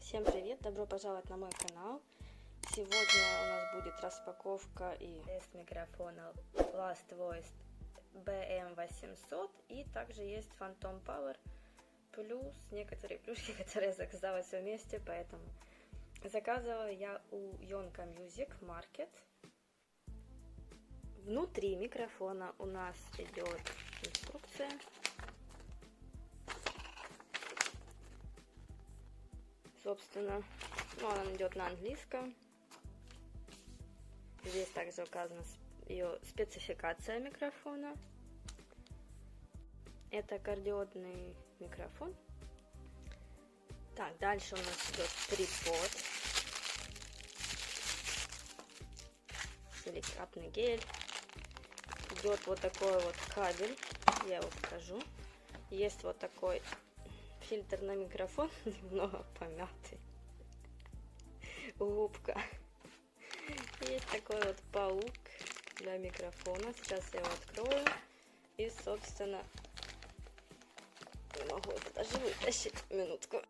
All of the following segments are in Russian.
Всем привет! Добро пожаловать на мой канал. Сегодня у нас будет распаковка и тест микрофона Last Voice BM800, и также есть Phantom Power плюс некоторые плюшки, которые я заказала все вместе, поэтому заказывала я у Yonka Music Market. Внутри микрофона у нас идет инструкция. Собственно, она идет на английском. Здесь также указана ее спецификация микрофона. Это кардиодный микрофон. Так, дальше у нас идет трипод, силикатный гель. Идет вот такой вот кабель, я его покажу. Есть вот такой фильтр на микрофон, немного помятый. Губка. Есть такой вот паук для микрофона. Сейчас я его открою. И, собственно, не могу это даже вытащить. Минутку.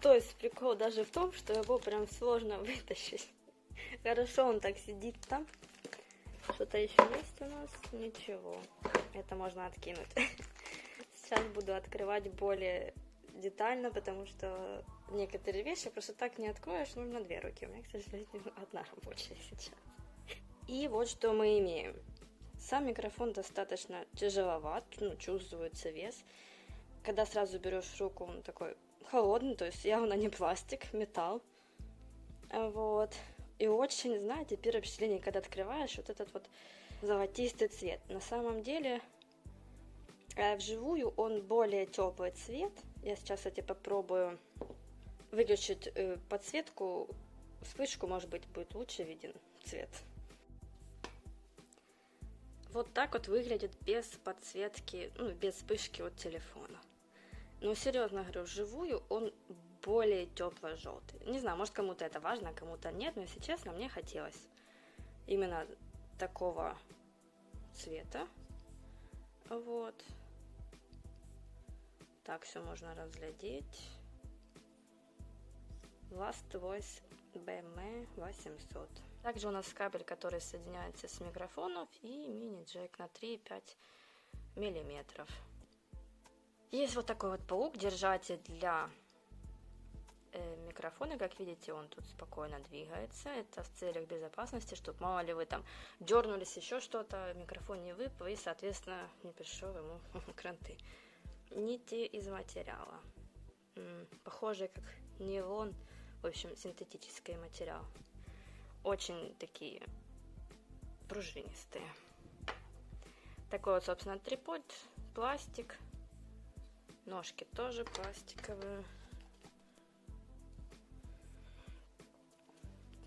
То есть прикол даже в том, что его прям сложно вытащить. Хорошо, он так сидит там. Что-то еще есть у нас? Ничего. Это можно откинуть. Сейчас буду открывать более детально, потому что некоторые вещи просто так не откроешь, нужно две руки. У меня, к сожалению, одна рабочая сейчас. И вот что мы имеем. Сам микрофон достаточно тяжеловат, чувствуется вес. Когда сразу берешь в руку, он такой холодный, то есть явно не пластик, металл. Вот. И очень, знаете, первое впечатление, когда открываешь, вот этот вот золотистый цвет. На самом деле, вживую он более теплый цвет. Я сейчас, кстати, попробую выключить подсветку. Вспышку, может быть, будет лучше виден цвет. Вот так вот выглядит без подсветки, без вспышки от телефона. Но серьезно говорю, вживую он более тепло-желтый. Не знаю, может, кому-то это важно, кому-то нет, но, если честно, мне хотелось именно такого цвета. Вот. Так все можно разглядеть. Last Voice BM800. Также у нас кабель, который соединяется с микрофоном, и мини-джек на 3,5 миллиметров. Есть вот такой вот паук, держатель для микрофона. Как видите, он тут спокойно двигается. Это в целях безопасности, чтобы мало ли вы там дернулись, еще что-то, микрофон не выпал и, соответственно, не пришел ему кранты. Нити из материала. Похожие как нейлон, в общем, синтетический материал. Очень такие пружинистые. Такой вот, собственно, трипод, пластик. Ножки тоже пластиковые.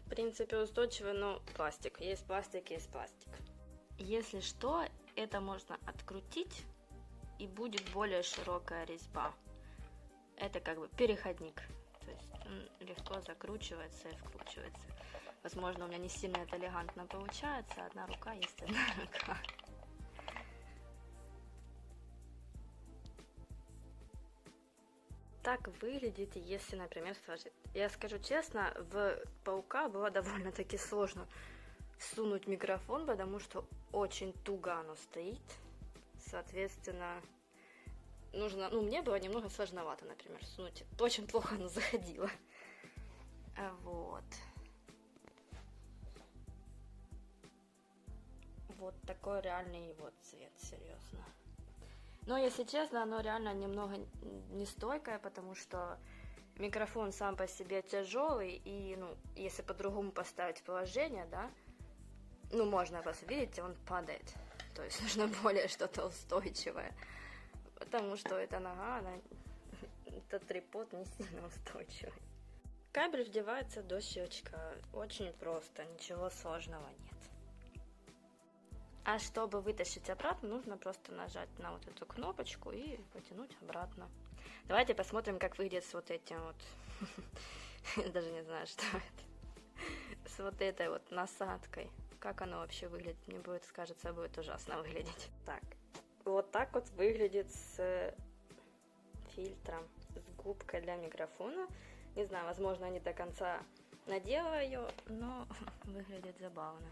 В принципе, устойчивый, но пластик. Есть пластик, есть пластик. Если что, это можно открутить, и будет более широкая резьба. Это как бы переходник. То есть он легко закручивается и вкручивается. Возможно, у меня не сильно это элегантно получается. Одна рука есть одна рука. Так выглядит, если, например, сложить. Я скажу честно, в паука было довольно-таки сложно всунуть микрофон, потому что очень туго оно стоит. Соответственно, нужно, мне было немного сложновато, например, всунуть. Очень плохо оно заходило. Вот. Вот такой реальный его цвет, серьезно. Но, если честно, оно реально немного нестойкое, потому что микрофон сам по себе тяжелый, и, если по-другому поставить положение, да, можно просто, видите, он падает. То есть нужно более что-то устойчивое, потому что эта нога, этот трипод не сильно устойчивый. Кабель вдевается до щелчка. Очень просто, ничего сложного нет. А чтобы вытащить обратно, нужно просто нажать на вот эту кнопочку и потянуть обратно. Давайте посмотрим, как выглядит с вот этим вот. Даже не знаю, что это. С вот этой вот насадкой. Как оно вообще выглядит? Мне кажется, будет ужасно выглядеть. Так, вот так вот выглядит с фильтром, с губкой для микрофона. Не знаю, возможно, не до конца надела ее, но выглядит забавно.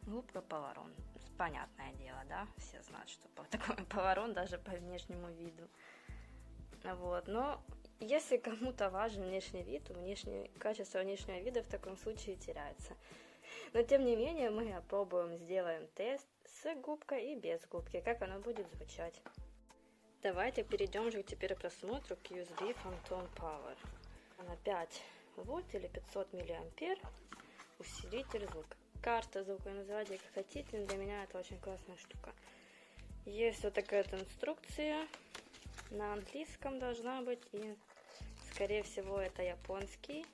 Губка Поварон. Понятное дело, да? Все знают, что такое Поварон, даже по внешнему виду. Вот, но если кому-то важен внешний вид, то качество внешнего вида в таком случае теряется. Но тем не менее мы опробуем, сделаем тест с губкой и без губки, как оно будет звучать. Давайте перейдем же теперь к просмотру к USB Phantom Power. На 5 вольт или 500 миллиампер усилитель звука. Карта звука, называйте как хотите, для меня это очень классная штука. Есть вот такая вот инструкция, на английском должна быть, и скорее всего это японский,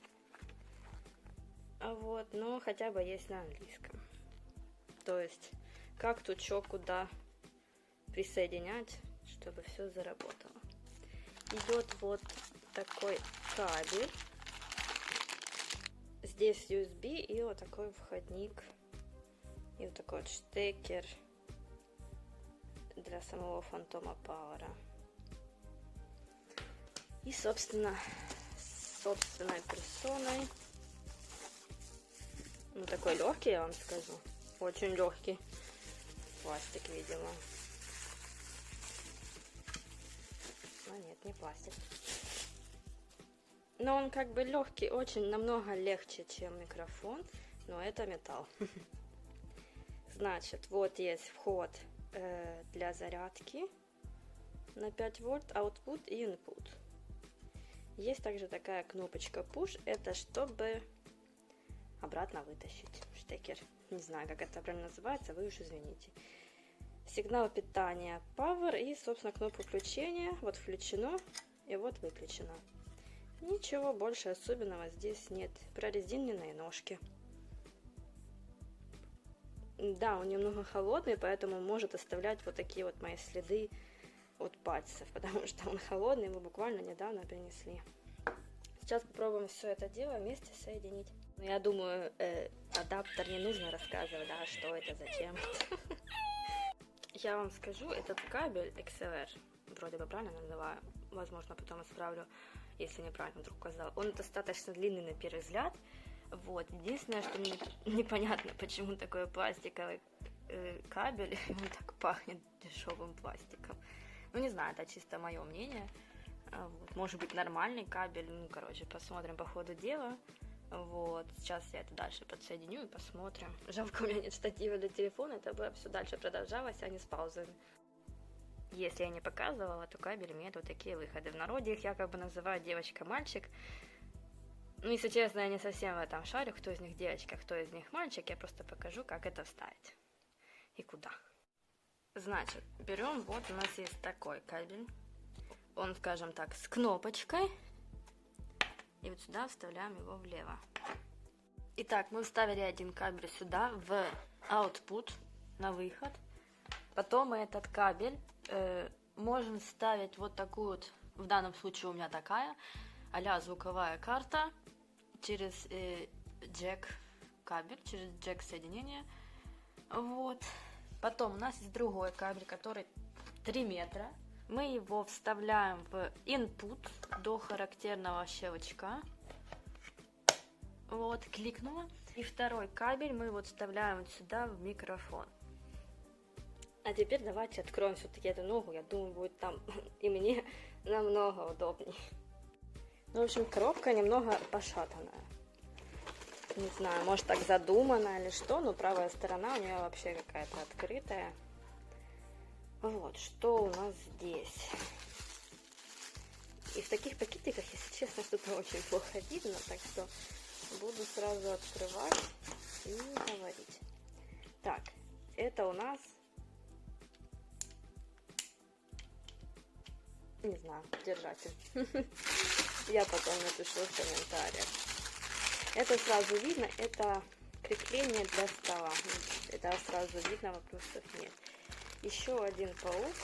вот, но хотя бы есть на английском. То есть, как тут что, куда присоединять, чтобы все заработало. Идет вот такой кабель. Здесь USB и вот такой входник. И вот такой вот штекер для самого Фантома Пауэра. И, собственной персоной. Ну, такой легкий, я вам скажу. Очень легкий. Пластик, видимо. А нет, не пластик. Но он как бы легкий, очень намного легче, чем микрофон. Но это металл. Значит, вот есть вход для зарядки на 5 вольт, output и input. Есть также такая кнопочка push, это чтобы обратно вытащить штекер. Не знаю, как это правильно называется, вы уж извините. Сигнал питания power и, собственно, кнопка включения. Вот включено и вот выключено. Ничего больше особенного здесь нет. Прорезиненные ножки. Да, он немного холодный, поэтому может оставлять вот такие вот мои следы от пальцев, потому что он холодный, мы буквально недавно принесли. Сейчас попробуем все это дело вместе соединить. Ну, я думаю, адаптер не нужно рассказывать, да, что это, зачем. Я вам скажу, этот кабель XLR, вроде бы правильно называю, возможно, потом исправлю, если неправильно вдруг сказала. Он достаточно длинный на первый взгляд. Вот, единственное, что мне непонятно, почему такой пластиковый кабель, он так пахнет дешевым пластиком. Ну, не знаю, это чисто мое мнение. Вот, может быть, нормальный кабель, ну, короче, посмотрим по ходу дела. Вот, сейчас я это дальше подсоединю и посмотрим. Жалко, у меня нет штатива для телефона, это бы все дальше продолжалось, а не с паузами. Если я не показывала, то кабель имеет вот такие выходы. В народе их якобы называют девочка-мальчик. Ну, если честно, я не совсем в этом шарю, кто из них девочка, кто из них мальчик. Я просто покажу, как это вставить и куда. Значит, берем, вот у нас есть такой кабель. Он, скажем так, с кнопочкой. И вот сюда вставляем его влево. Итак, мы вставили один кабель сюда, в output, на выход. Потом мы этот кабель можем вставить вот такую вот, в данном случае у меня такая, а-ля звуковая карта, через джек кабель, через джек соединение. Вот. Потом у нас есть другой кабель, который 3 метра. Мы его вставляем в input до характерного щелчка. Вот, кликнула. И второй кабель мы вот вставляем вот сюда в микрофон. А теперь давайте откроем все-таки эту ногу. Я думаю, будет там и мне намного удобнее. Ну, в общем, коробка немного пошатанная. Не знаю, может так задумано или что, но правая сторона у нее вообще какая-то открытая. Вот, что у нас здесь. И в таких пакетиках, если честно, что-то очень плохо видно, так что буду сразу открывать и говорить. Так, это у нас... Не знаю, держатель. Я потом напишу в комментариях. Это сразу видно, это крепление для стола. Это сразу видно, вопросов нет. Еще один паук,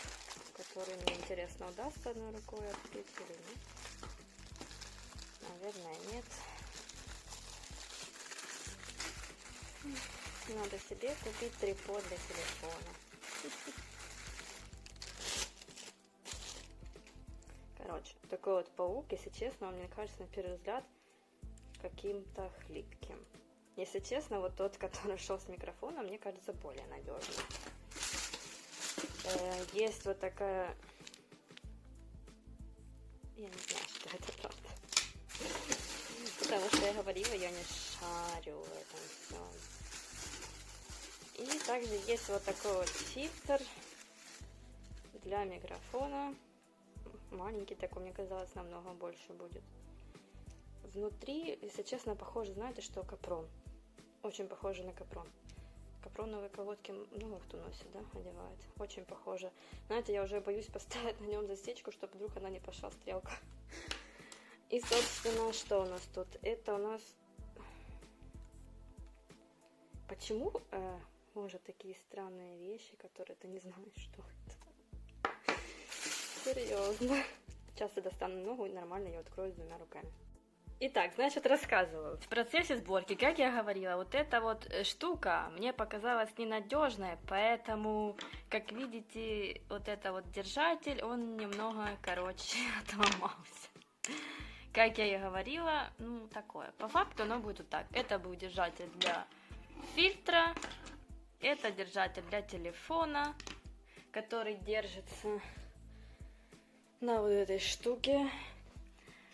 который мне интересно, удастся одной рукой открыть или нет. Наверное, нет. Надо себе купить трипод для телефона. Такой вот паук, если честно, он, мне кажется, на первый взгляд, каким-то хлипким. Если честно, вот тот, который шел с микрофоном, мне кажется, более надежный. Есть вот такая... Я не знаю, что это, правда. Потому что я говорила, я не шарю в этом всем. И также есть вот такой вот фильтр для микрофона. Маленький такой, мне казалось, намного больше будет. Внутри, если честно, похоже, знаете, что капрон. Очень похоже на капрон. Капроновые колодки много кто носит, да, одевает. Очень похоже. Знаете, я уже боюсь поставить на нем засечку, чтобы вдруг она не пошла стрелка. И, собственно, что у нас тут? Это у нас... Почему, может, такие странные вещи, которые ты не знаешь, что это? Серьезно. Сейчас я достану ногу и нормально ее открою двумя руками. Итак, значит, рассказываю. В процессе сборки, как я говорила, вот эта вот штука мне показалась ненадежной, поэтому, как видите, вот это вот держатель, он немного, короче, отломался. Как я и говорила, ну, такое. По факту оно будет вот так. Это будет держатель для фильтра, это держатель для телефона, который держится на вот этой штуке.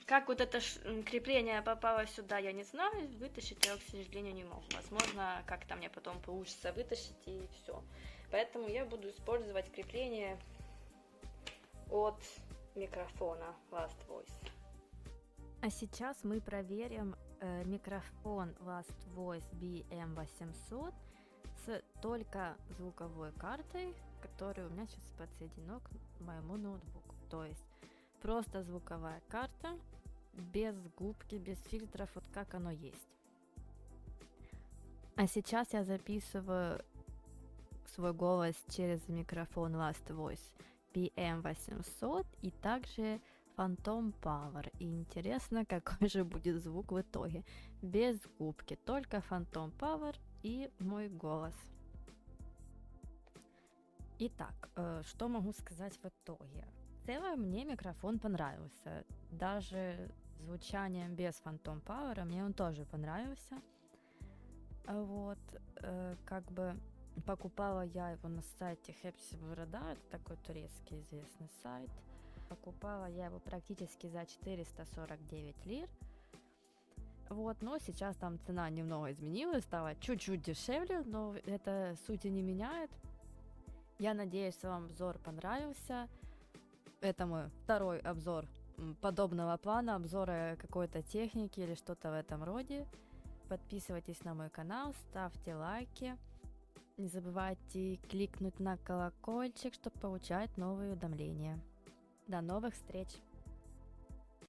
Как вот это крепление попало сюда, я не знаю. Вытащить я, к сожалению, не могу. Возможно, как-то мне потом получится вытащить и все. Поэтому я буду использовать крепление от микрофона Last Voice. А сейчас мы проверим микрофон Last Voice BM800 с только звуковой картой, которая у меня сейчас подсоединена к моему ноутбуку. То есть просто звуковая карта, без губки, без фильтров, вот как оно есть. А сейчас я записываю свой голос через микрофон Last Voice BM800 и также Phantom Power. И интересно, какой же будет звук в итоге. Без губки, только Phantom Power и мой голос. Итак, что могу сказать в итоге? В целом мне микрофон понравился. Даже звучанием без Phantom Power мне он тоже понравился. Вот, как бы покупала я его на сайте Hepsi Boroda, это такой турецкий известный сайт. Покупала я его практически за 449 лир. Вот, но сейчас там цена немного изменилась, стала чуть-чуть дешевле, но это сути не меняет. Я надеюсь, вам обзор понравился. Это мой второй обзор подобного плана, обзора какой-то техники или что-то в этом роде. Подписывайтесь на мой канал, ставьте лайки. Не забывайте кликнуть на колокольчик, чтобы получать новые уведомления. До новых встреч!